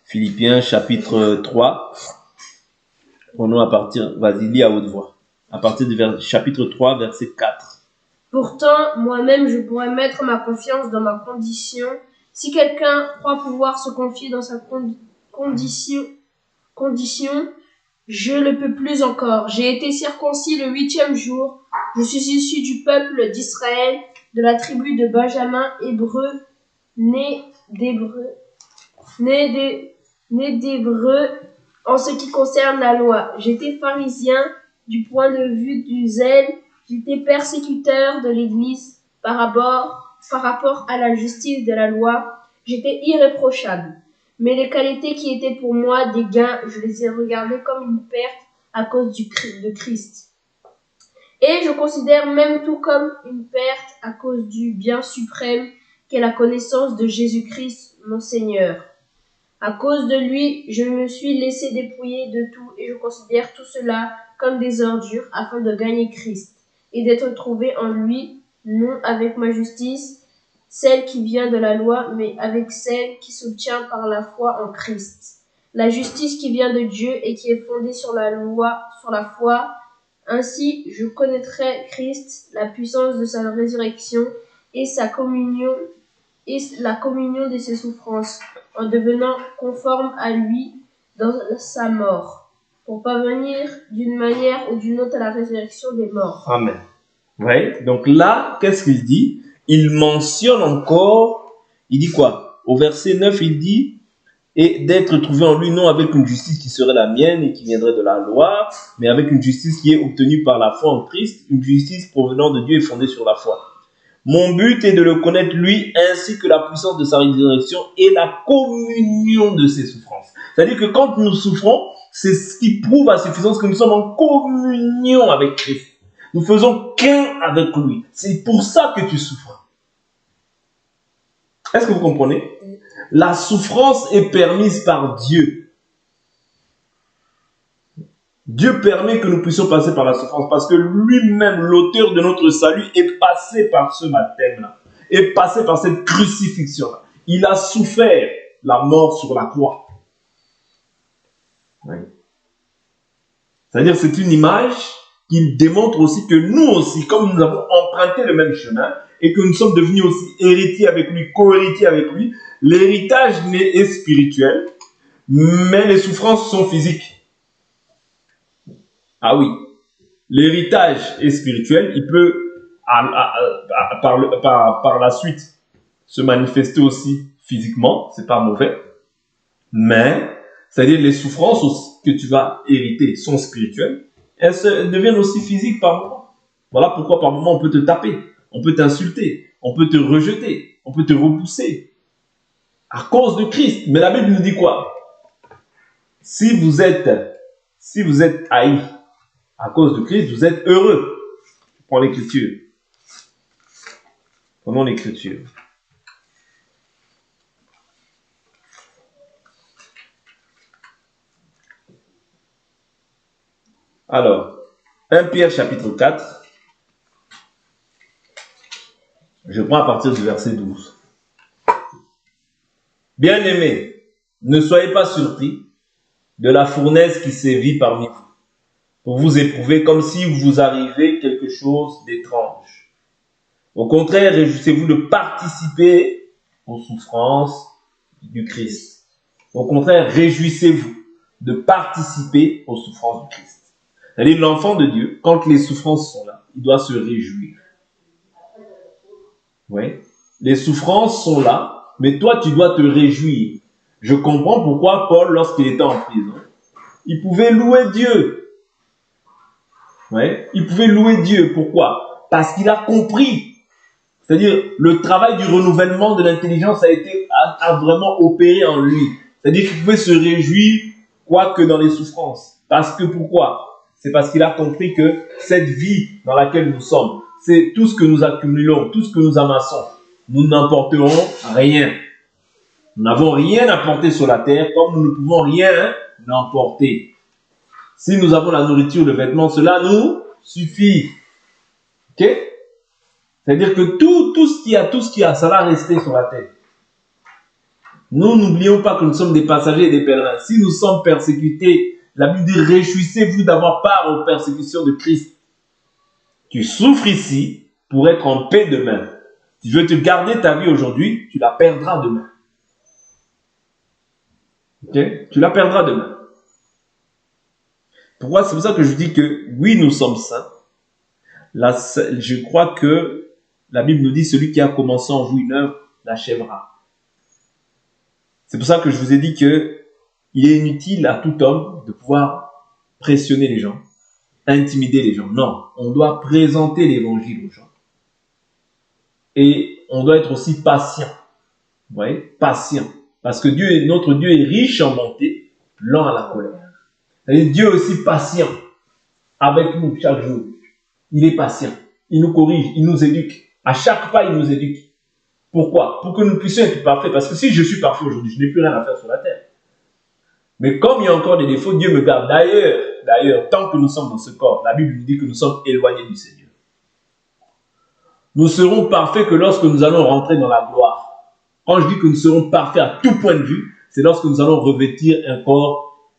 Philippiens chapitre 3. Prenons vas-y, lis à haute voix. À partir du chapitre 3, verset 4. Pourtant, moi-même, je pourrais mettre ma confiance dans ma condition. Si quelqu'un croit pouvoir se confier dans sa condition, je le peux plus encore. J'ai été circoncis le 8e jour. Je suis issu du peuple d'Israël, de la tribu de Benjamin, hébreu, né d'Hébreu en ce qui concerne la loi. J'étais pharisien du point de vue du zèle. J'étais persécuteur de l'Église par rapport à la justice de la loi. J'étais irréprochable. Mais les qualités qui étaient pour moi des gains, je les ai regardées comme une perte à cause de Christ. Et je considère même tout comme une perte à cause du bien suprême qu'est la connaissance de Jésus-Christ, mon Seigneur. À cause de lui, je me suis laissé dépouiller de tout et je considère tout cela comme des ordures afin de gagner Christ et d'être trouvé en lui, non avec ma justice, celle qui vient de la loi, mais avec celle qui s'obtient par la foi en Christ. La justice qui vient de Dieu et qui est fondée sur la loi, sur la foi. Ainsi, je connaîtrai Christ, la puissance de sa résurrection et sa communion et la communion de ses souffrances, en devenant conforme à lui, dans sa mort, pour parvenir d'une manière ou d'une autre à la résurrection des morts. Amen. Ouais. Donc là, qu'est-ce qu'il dit? Il mentionne encore, il dit quoi? Au verset 9, il dit et d'être trouvé en lui, non avec une justice qui serait la mienne et qui viendrait de la loi, mais avec une justice qui est obtenue par la foi en Christ, une justice provenant de Dieu et fondée sur la foi. Mon but est de le connaître lui, ainsi que la puissance de sa résurrection et la communion de ses souffrances. C'est-à-dire que quand nous souffrons, c'est ce qui prouve à suffisance que nous sommes en communion avec Christ. Nous faisons qu'un avec lui. C'est pour ça que tu souffres. Est-ce que vous comprenez? La souffrance est permise par Dieu. Dieu permet que nous puissions passer par la souffrance parce que lui-même, l'auteur de notre salut, est passé par ce baptême-là, est passé par cette crucifixion-là. Il a souffert la mort sur la croix. Oui. C'est-à-dire que c'est une image qui démontre aussi que nous aussi, comme nous avons emprunté le même chemin et que nous sommes devenus aussi héritiers avec lui, co-héritiers avec lui, l'héritage est spirituel, mais les souffrances sont physiques. Ah oui, l'héritage est spirituel, il peut par la suite se manifester aussi physiquement, c'est pas mauvais, mais c'est-à-dire les souffrances que tu vas hériter sont spirituelles, elles deviennent aussi physiques par moment. Voilà pourquoi par moment on peut te taper, on peut t'insulter, on peut te rejeter, on peut te repousser à cause de Christ. Mais la Bible nous dit quoi? Si vous êtes haï à cause de Christ, vous êtes heureux. Prends l'écriture. Prenons l'écriture. Alors, 1 Pierre chapitre 4. Je prends à partir du verset 12. Bien-aimés, ne soyez pas surpris de la fournaise qui sévit parmi vous, pour vous éprouver comme si vous arrivait quelque chose d'étrange. Au contraire, réjouissez-vous de participer aux souffrances du Christ. Au contraire, réjouissez-vous de participer aux souffrances du Christ. C'est-à-dire, l'enfant de Dieu, quand les souffrances sont là, il doit se réjouir. Oui. Les souffrances sont là, mais toi, tu dois te réjouir. Je comprends pourquoi Paul, lorsqu'il était en prison, il pouvait louer Dieu. Ouais. Il pouvait louer Dieu. Pourquoi? Parce qu'il a compris. C'est-à-dire, le travail du renouvellement de l'intelligence a vraiment opéré en lui. C'est-à-dire qu'il pouvait se réjouir, quoique dans les souffrances. Parce que pourquoi? C'est parce qu'il a compris que cette vie dans laquelle nous sommes, c'est tout ce que nous accumulons, tout ce que nous amassons. Nous n'emporterons rien. Nous n'avons rien à porter sur la terre, comme nous ne pouvons rien emporter. Si nous avons la nourriture, le vêtement, cela nous suffit. Ok? C'est-à-dire que tout ce qu'il y a, ça va rester sur la terre. Nous n'oublions pas que nous sommes des passagers et des pèlerins. Si nous sommes persécutés, la Bible dit réjouissez-vous d'avoir part aux persécutions de Christ. Tu souffres ici pour être en paix demain. Tu veux te garder ta vie aujourd'hui, tu la perdras demain. Ok? Tu la perdras demain. Pourquoi? C'est pour ça que je dis que oui, nous sommes saints. Là, je crois que la Bible nous dit celui qui a commencé en vous une œuvre l'achèvera. C'est pour ça que je vous ai dit que il est inutile à tout homme de pouvoir pressionner les gens, intimider les gens. Non, on doit présenter l'évangile aux gens. Et on doit être aussi patient. Vous voyez? Patient. Parce que notre Dieu est riche en bonté, lent à la colère. Et Dieu est aussi patient avec nous chaque jour. Il est patient. Il nous corrige, il nous éduque. À chaque pas, il nous éduque. Pourquoi? Pour que nous puissions être parfaits. Parce que si je suis parfait aujourd'hui, je n'ai plus rien à faire sur la terre. Mais comme il y a encore des défauts, Dieu me garde. D'ailleurs, tant que nous sommes dans ce corps, la Bible nous dit que nous sommes éloignés du Seigneur. Nous serons parfaits que lorsque nous allons rentrer dans la gloire. Quand je dis que nous serons parfaits à tout point de vue, c'est lorsque nous allons revêtir un corps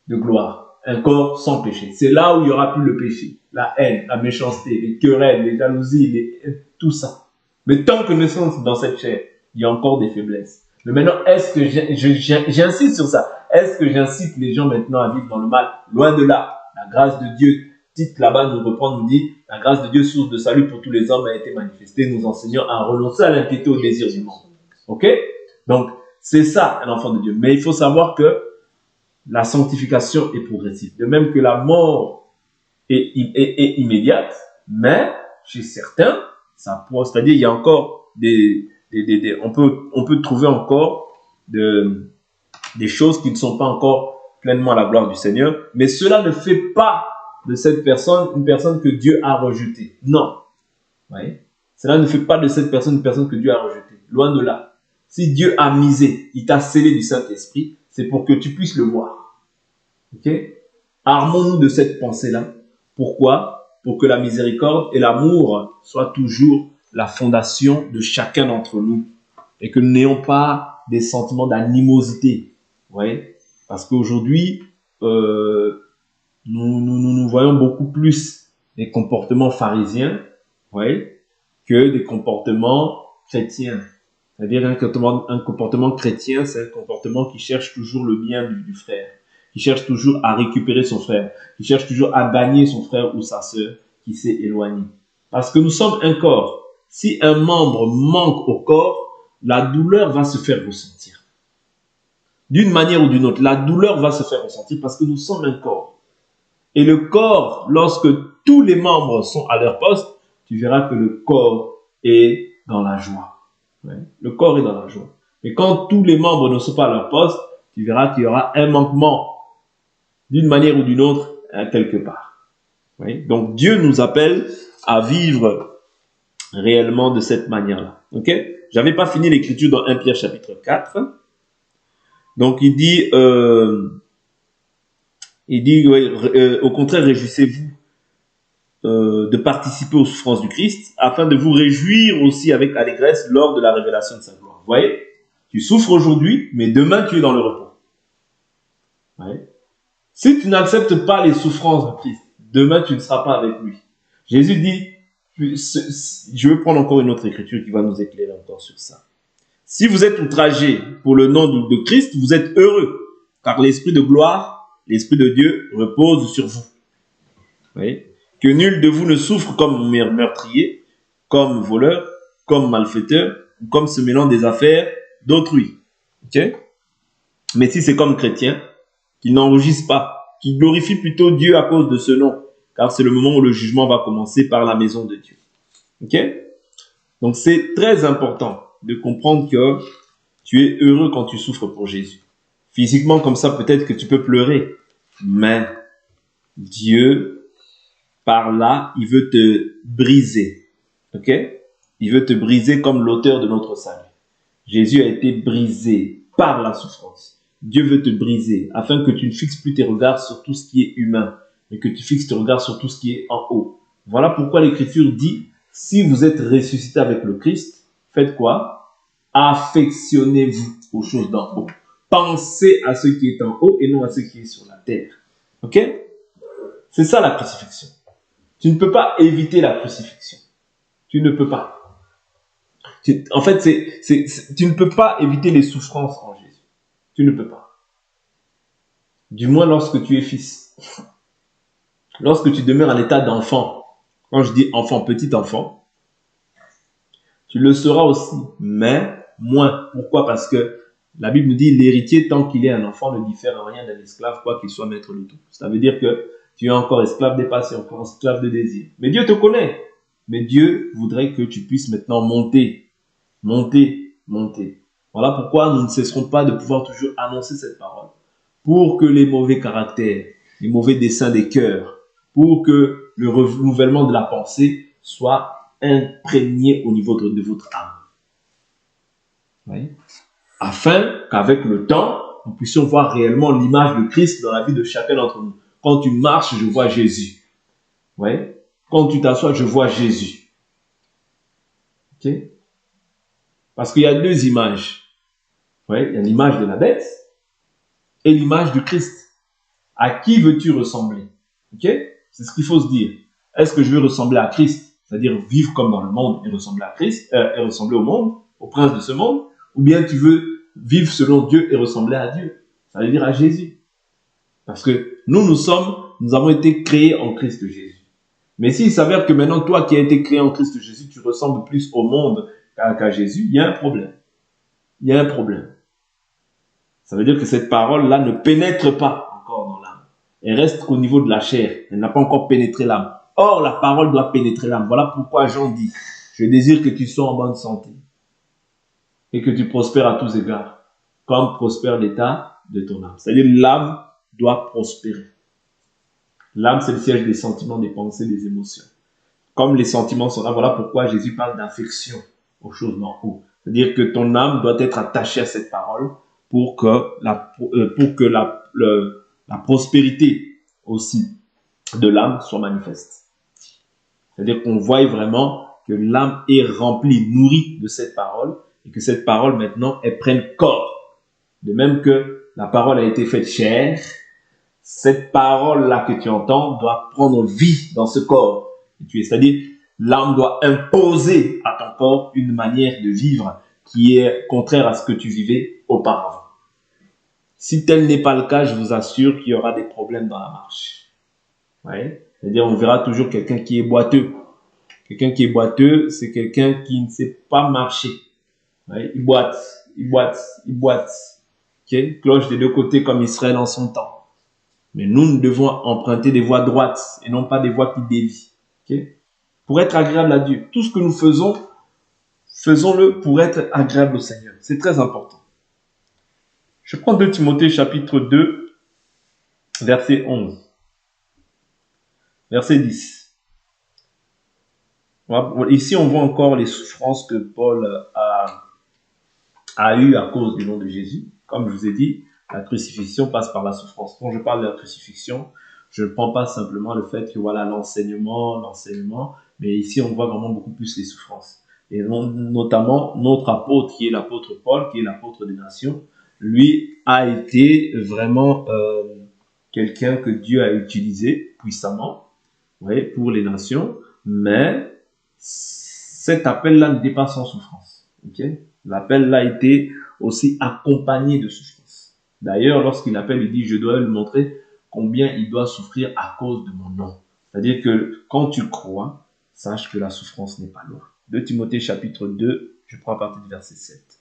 de gloire, un corps sans péché. C'est là où il n'y aura plus le péché, la haine, la méchanceté, les querelles, les jalousies, tout ça. Mais tant que nous sommes dans cette chair, il y a encore des faiblesses. Mais maintenant, est-ce que j'insiste sur ça? Est-ce que j'incite les gens maintenant à vivre dans le mal? Loin de là. La grâce de Dieu, titre là-bas nous reprend, nous dit, la grâce de Dieu, source de salut pour tous les hommes, a été manifestée, nous enseignant à renoncer à l'impiété, au désir du monde. Ok? Donc, c'est ça, un enfant de Dieu. Mais il faut savoir que la sanctification est progressive. De même que la mort est immédiate, mais chez certains, c'est-à-dire il y a encore on peut trouver encore des choses qui ne sont pas encore pleinement à la gloire du Seigneur, mais cela ne fait pas de cette personne une personne que Dieu a rejetée. Non. Oui. Cela ne fait pas de cette personne une personne que Dieu a rejetée. Loin de là. Si Dieu a misé, il t'a scellé du Saint-Esprit, c'est pour que tu puisses le voir. Ok? Armons-nous de cette pensée-là. Pourquoi? Pour que la miséricorde et l'amour soient toujours la fondation de chacun d'entre nous. Et que nous n'ayons pas des sentiments d'animosité. Vous voyez? Parce qu'aujourd'hui, nous voyons beaucoup plus des comportements pharisiens, vous voyez, que des comportements chrétiens. C'est-à-dire un comportement chrétien, c'est un comportement qui cherche toujours le bien du frère, qui cherche toujours à récupérer son frère, qui cherche toujours à gagner son frère ou sa sœur qui s'est éloigné. Parce que nous sommes un corps. Si un membre manque au corps, la douleur va se faire ressentir. D'une manière ou d'une autre, la douleur va se faire ressentir parce que nous sommes un corps. Et le corps, lorsque tous les membres sont à leur poste, tu verras que le corps est dans la joie. Ouais. Le corps est dans la joie. Mais quand tous les membres ne sont pas à leur poste, tu verras qu'il y aura un manquement d'une manière ou d'une autre quelque part. Ouais. Donc Dieu nous appelle à vivre réellement de cette manière-là. Ok? J'avais pas fini l'écriture dans 1 Pierre chapitre 4. Donc il dit au contraire, réjouissez-vous de participer aux souffrances du Christ, afin de vous réjouir aussi avec allégresse lors de la révélation de sa gloire. Vous voyez, tu souffres aujourd'hui, mais demain tu es dans le repos. Vous voyez? Si tu n'acceptes pas les souffrances de Christ, demain tu ne seras pas avec lui. Jésus dit, je vais prendre encore une autre écriture qui va nous éclairer encore sur ça. Si vous êtes outragé pour le nom de Christ, vous êtes heureux, car l'Esprit de gloire, l'Esprit de Dieu repose sur vous. Vous voyez? Que nul de vous ne souffre comme meurtrier, comme voleur, comme malfaiteur, ou comme se mêlant des affaires d'autrui. Okay? Mais si c'est comme chrétien, qu'il n'enregistre pas, qu'il glorifie plutôt Dieu à cause de ce nom, car c'est le moment où le jugement va commencer par la maison de Dieu. Okay? Donc c'est très important de comprendre que tu es heureux quand tu souffres pour Jésus. Physiquement, comme ça, peut-être que tu peux pleurer, mais Dieu, par là, il veut te briser. Ok? Il veut te briser comme l'auteur de notre salut. Jésus a été brisé par la souffrance. Dieu veut te briser afin que tu ne fixes plus tes regards sur tout ce qui est humain, mais que tu fixes tes regards sur tout ce qui est en haut. Voilà pourquoi l'Écriture dit, si vous êtes ressuscité avec le Christ, faites quoi? Affectionnez-vous aux choses d'en haut. Pensez à ce qui est en haut et non à ce qui est sur la terre. Ok? C'est ça la crucifixion. Tu ne peux pas éviter la crucifixion. Tu ne peux pas. En fait, tu ne peux pas éviter les souffrances en Jésus. Tu ne peux pas. Du moins lorsque tu es fils. Lorsque tu demeures à l'état d'enfant. Quand je dis enfant, petit enfant, tu le seras aussi, mais moins. Pourquoi? Parce que la Bible nous dit l'héritier, tant qu'il est un enfant, ne diffère en rien d'un esclave, quoi qu'il soit maître de tout. Ça veut dire que tu es encore esclave des passions, encore esclave de désirs. Mais Dieu te connaît. Mais Dieu voudrait que tu puisses maintenant monter. Voilà pourquoi nous ne cesserons pas de pouvoir toujours annoncer cette parole. Pour que les mauvais caractères, les mauvais desseins des cœurs, pour que le renouvellement de la pensée soit imprégné au niveau de votre âme. Oui. Afin qu'avec le temps, nous puissions voir réellement l'image de Christ dans la vie de chacun d'entre nous. Quand tu marches, je vois Jésus. Ouais. Quand tu t'assois, je vois Jésus. Ok? Parce qu'il y a deux images. Ouais. Il y a l'image de la bête et l'image du Christ. À qui veux-tu ressembler? Ok? C'est ce qu'il faut se dire. Est-ce que je veux ressembler à Christ, c'est-à-dire vivre comme dans le monde et ressembler à Christ, et ressembler au monde, au prince de ce monde, ou bien tu veux vivre selon Dieu et ressembler à Dieu? Ça veut dire à Jésus. Parce que nous avons été créés en Christ Jésus. Mais s'il s'avère que maintenant, toi qui as été créé en Christ Jésus, tu ressembles plus au monde qu'à Jésus, il y a un problème. Il y a un problème. Ça veut dire que cette parole-là ne pénètre pas encore dans l'âme. Elle reste au niveau de la chair. Elle n'a pas encore pénétré l'âme. Or, la parole doit pénétrer l'âme. Voilà pourquoi Jean dit, je désire que tu sois en bonne santé et que tu prospères à tous égards, comme prospère l'état de ton âme. C'est-à-dire l'âme doit prospérer. L'âme, c'est le siège des sentiments, des pensées, des émotions. Comme les sentiments sont là, voilà pourquoi Jésus parle d'affection aux choses d'en haut. C'est-à-dire que ton âme doit être attachée à cette parole pour que la prospérité aussi de l'âme soit manifeste. C'est-à-dire qu'on voit vraiment que l'âme est remplie, nourrie de cette parole et que cette parole maintenant, elle prenne corps. De même que la parole a été faite chair, cette parole-là que tu entends doit prendre vie dans ce corps. C'est-à-dire, l'âme doit imposer à ton corps une manière de vivre qui est contraire à ce que tu vivais auparavant. Si tel n'est pas le cas, je vous assure qu'il y aura des problèmes dans la marche. Ouais. C'est-à-dire, on verra toujours quelqu'un qui est boiteux. Quelqu'un qui est boiteux, c'est quelqu'un qui ne sait pas marcher. Ouais. Il boite. Okay? Cloche des deux côtés comme Israël en son temps. Mais nous devons emprunter des voies droites et non pas des voies qui dévient. Okay? Pour être agréable à Dieu. Tout ce que nous faisons, faisons-le pour être agréable au Seigneur. C'est très important. Je prends 2 Timothée chapitre 2, verset 11. Verset 10. Ici, on voit encore les souffrances que Paul a eues à cause du nom de Jésus. Comme je vous ai dit, la crucifixion passe par la souffrance. Quand je parle de la crucifixion, je ne prends pas simplement le fait que voilà l'enseignement, mais ici on voit vraiment beaucoup plus les souffrances. Et notamment notre apôtre, qui est l'apôtre Paul, qui est l'apôtre des nations, lui a été vraiment quelqu'un que Dieu a utilisé puissamment, pour les nations, mais cet appel-là n'était pas sans souffrance. Okay? L'appel-là a été aussi accompagné de souffrance. D'ailleurs, lorsqu'il appelle, il dit, je dois lui montrer combien il doit souffrir à cause de mon nom. C'est-à-dire que quand tu crois, sache que la souffrance n'est pas loin. 2 Timothée chapitre 2, je prends à partir du verset 7.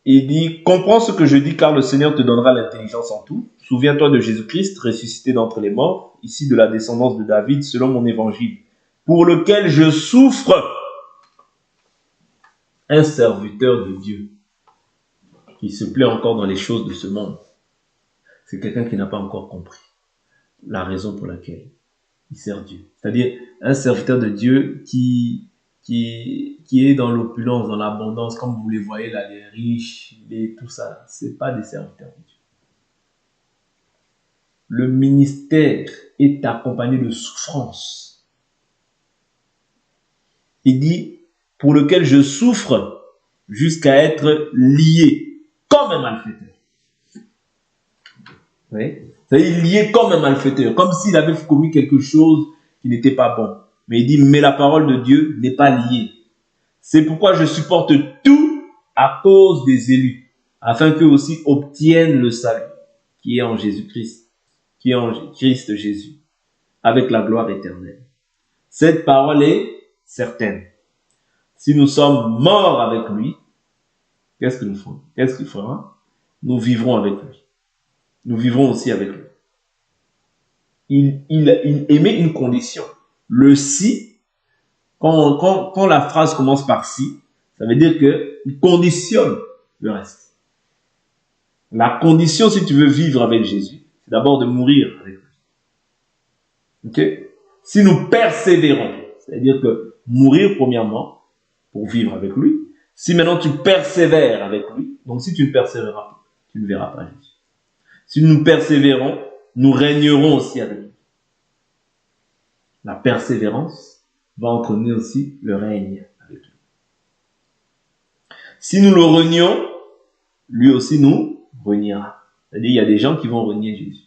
Il dit, comprends ce que je dis car le Seigneur te donnera l'intelligence en tout. Souviens-toi de Jésus-Christ, ressuscité d'entre les morts, ici de la descendance de David, selon mon évangile, pour lequel je souffre, un serviteur de Dieu, qui se plaît encore dans les choses de ce monde. C'est quelqu'un qui n'a pas encore compris la raison pour laquelle il sert Dieu. C'est-à-dire un serviteur de Dieu qui est dans l'opulence, dans l'abondance, comme vous les voyez là, les riches, tout ça. C'est pas des serviteurs de Dieu. Le ministère est accompagné de souffrance. Il dit, pour lequel je souffre jusqu'à être lié comme un malfaiteur. Oui. C'est-à-dire lié comme un malfaiteur, comme s'il avait commis quelque chose qui n'était pas bon. Mais il dit, mais la parole de Dieu n'est pas liée. C'est pourquoi je supporte tout à cause des élus, afin qu'eux aussi obtiennent le salut, qui est en Jésus-Christ, qui est en Christ Jésus, avec la gloire éternelle. Cette parole est certaine. Si nous sommes morts avec lui, qu'est-ce que nous ferons? Qu'est-ce qu'il fera? Nous vivrons avec lui. Nous vivrons aussi avec lui. Il émet une condition. Le si, quand la phrase commence par si, ça veut dire qu'il conditionne le reste. La condition, si tu veux vivre avec Jésus, c'est d'abord de mourir avec lui. Ok? Si nous persévérons, c'est-à-dire que mourir premièrement pour vivre avec lui. Si maintenant tu persévères avec lui, donc si tu ne persévéreras pas, tu ne verras pas Jésus. Si nous persévérons, nous régnerons aussi avec lui. La persévérance va entraîner aussi le règne avec lui. Si nous le renions, lui aussi nous reniera. C'est-à-dire, il y a des gens qui vont renier Jésus.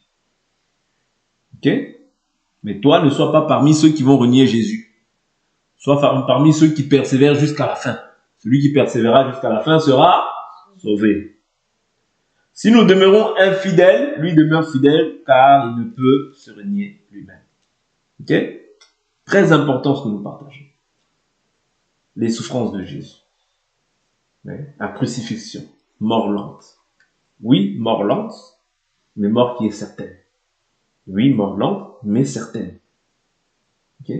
Ok? Mais toi, ne sois pas parmi ceux qui vont renier Jésus. Sois parmi ceux qui persévèrent jusqu'à la fin. Celui qui persévérera jusqu'à la fin sera sauvés. Si nous demeurons infidèles, lui demeure fidèle, car il ne peut se renier lui-même. Ok? Très important ce que nous partageons. Les souffrances de Jésus. La crucifixion. Mort lente. Oui, mort lente, mais mort qui est certaine. Oui, mort lente, mais certaine. Ok?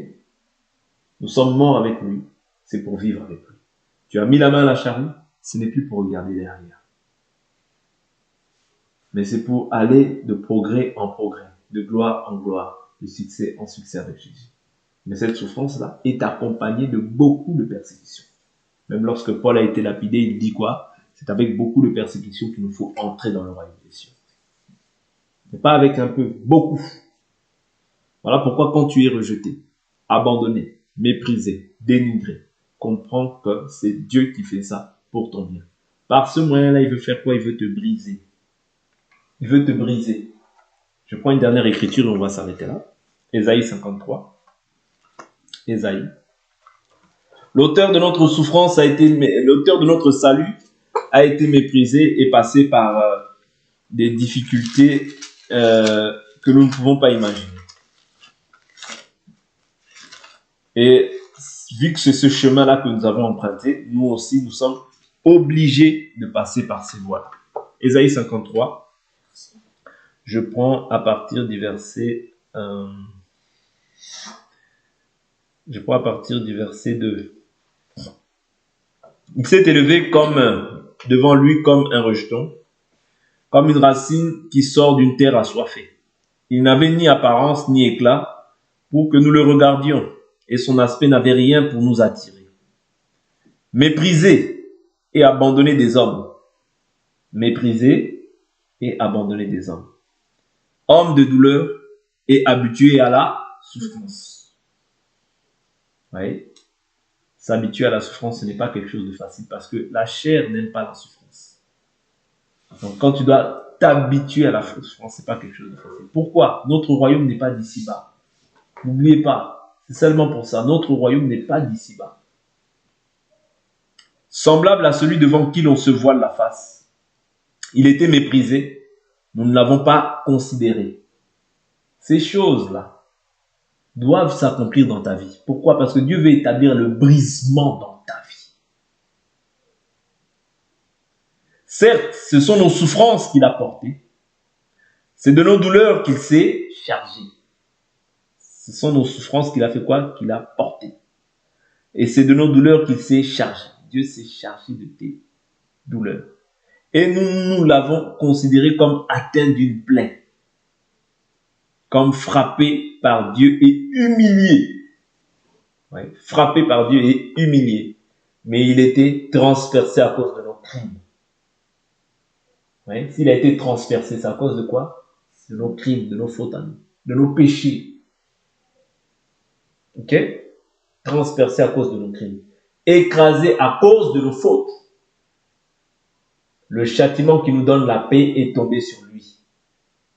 Nous sommes morts avec lui. C'est pour vivre avec lui. Tu as mis la main à la charrue, ce n'est plus pour regarder derrière. Mais c'est pour aller de progrès en progrès, de gloire en gloire, de succès en succès avec Jésus. Mais cette souffrance-là est accompagnée de beaucoup de persécutions. Même lorsque Paul a été lapidé, il dit quoi? C'est avec beaucoup de persécutions qu'il nous faut entrer dans le royaume des cieux. Mais pas avec un peu, beaucoup. Voilà pourquoi quand tu es rejeté, abandonné, méprisé, dénigré, comprends que c'est Dieu qui fait ça pour ton bien. Par ce moyen-là, il veut faire quoi? Il veut te briser. Il veut te briser. Je prends une dernière écriture et on va s'arrêter là. Ésaïe 53. Ésaïe. L'auteur de notre souffrance l'auteur de notre salut a été méprisé et passé par des difficultés que nous ne pouvons pas imaginer. Et vu que c'est ce chemin-là que nous avons emprunté, nous aussi, nous sommes obligés de passer par ces voies-là. Ésaïe 53, je prends à partir du verset 2. Il s'est élevé devant lui comme un rejeton, comme une racine qui sort d'une terre assoiffée. Il n'avait ni apparence ni éclat pour que nous le regardions, et son aspect n'avait rien pour nous attirer. Méprisé et abandonné des hommes. Méprisé et abandonné des hommes. Homme de douleur et habitué à la souffrance. Vous voyez? S'habituer à la souffrance, ce n'est pas quelque chose de facile parce que la chair n'aime pas la souffrance. Donc quand tu dois t'habituer à la souffrance, ce n'est pas quelque chose de facile. Pourquoi? Notre royaume n'est pas d'ici-bas. N'oubliez pas, c'est seulement pour ça. Notre royaume n'est pas d'ici-bas. Semblable à celui devant qui l'on se voile la face. Il était méprisé. Nous ne l'avons pas considéré. Ces choses-là doivent s'accomplir dans ta vie. Pourquoi? Parce que Dieu veut établir le brisement dans ta vie. Certes, ce sont nos souffrances qu'il a portées. C'est de nos douleurs qu'il s'est chargé. Ce sont nos souffrances qu'il a fait quoi? Qu'il a portées. Et c'est de nos douleurs qu'il s'est chargé. Dieu s'est chargé de tes douleurs. Et nous l'avons considéré comme atteint d'une plaie. Comme frappé par Dieu et humilié. Ouais, frappé par Dieu et humilié. Mais il était transpercé à cause de nos crimes. Ouais, s'il a été transpercé, c'est à cause de quoi? De nos crimes, de nos fautes à nous, de nos péchés. Ok? Transpercé à cause de nos crimes. Écrasé à cause de nos fautes. Le châtiment qui nous donne la paix est tombé sur lui.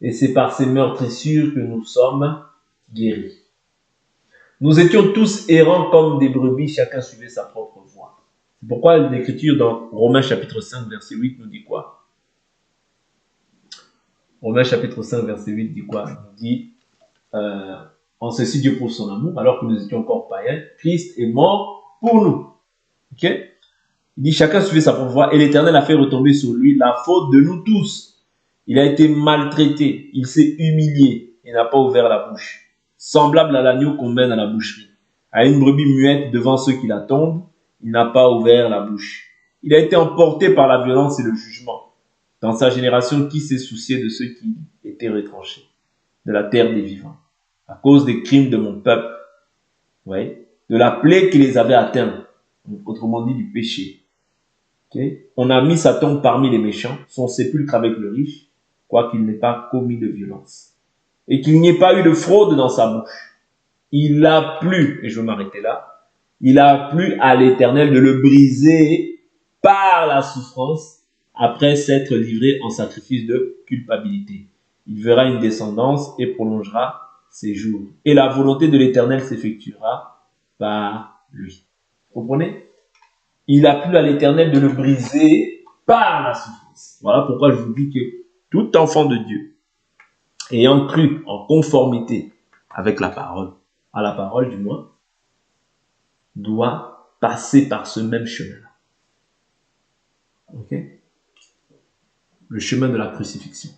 Et c'est par ses meurtrissures que nous sommes guéris. Nous étions tous errants comme des brebis, chacun suivait sa propre voie. C'est pourquoi l'Écriture dans Romains chapitre 5, verset 8 nous dit quoi? Romains chapitre 5, verset 8 dit quoi? Il nous dit, en ceci Dieu prouve son amour, alors que nous étions encore païens, Christ est mort pour nous. Ok? Il dit, chacun suivait sa propre voie, et l'Éternel a fait retomber sur lui la faute de nous tous. Il a été maltraité, il s'est humilié, et n'a pas ouvert la bouche. Semblable à l'agneau qu'on mène à la boucherie. À une brebis muette devant ceux qui l'attendent, il n'a pas ouvert la bouche. Il a été emporté par la violence et le jugement. Dans sa génération, qui s'est soucié de ceux qui étaient retranchés, de la terre des vivants, à cause des crimes de mon peuple, ouais, de la plaie qui les avait atteints, autrement dit du péché. Okay? On a mis sa tombe parmi les méchants, son sépulcre avec le riche, quoiqu'il n'ait pas commis de violence, et qu'il n'y ait pas eu de fraude dans sa bouche. Il a plu, et je vais m'arrêter là, il a plu à l'Éternel de le briser par la souffrance, après s'être livré en sacrifice de culpabilité. Il verra une descendance et prolongera ses jours. Et la volonté de l'Éternel s'effectuera par lui. Vous comprenez? Il a plu à l'Éternel de le briser par la souffrance. Voilà pourquoi je vous dis que tout enfant de Dieu, ayant cru en conformité avec la parole, à la parole du moins, doit passer par ce même chemin-là. Ok? Le chemin de la crucifixion.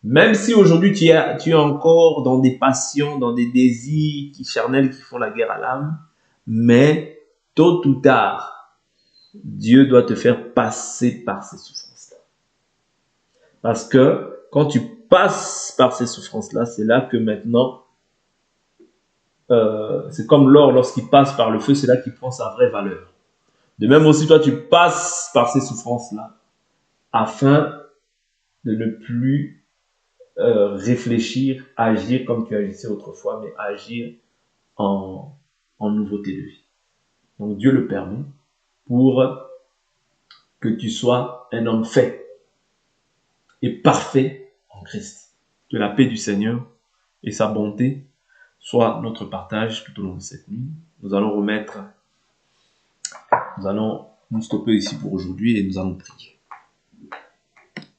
Même si aujourd'hui tu es encore dans des passions, dans des désirs charnels qui font la guerre à l'âme, mais tôt ou tard, Dieu doit te faire passer par ces souffrances-là. Parce que quand tu passes par ces souffrances-là, c'est là que maintenant, c'est comme l'or lorsqu'il passe par le feu, c'est là qu'il prend sa vraie valeur. De même aussi, toi, tu passes par ces souffrances-là afin de ne plus réfléchir, agir comme tu agissais autrefois, mais agir en nouveauté de vie. Donc Dieu le permet pour que tu sois un homme fait et parfait en Christ. Que la paix du Seigneur et sa bonté soient notre partage tout au long de cette nuit. Nous allons nous stopper ici pour aujourd'hui et nous allons prier.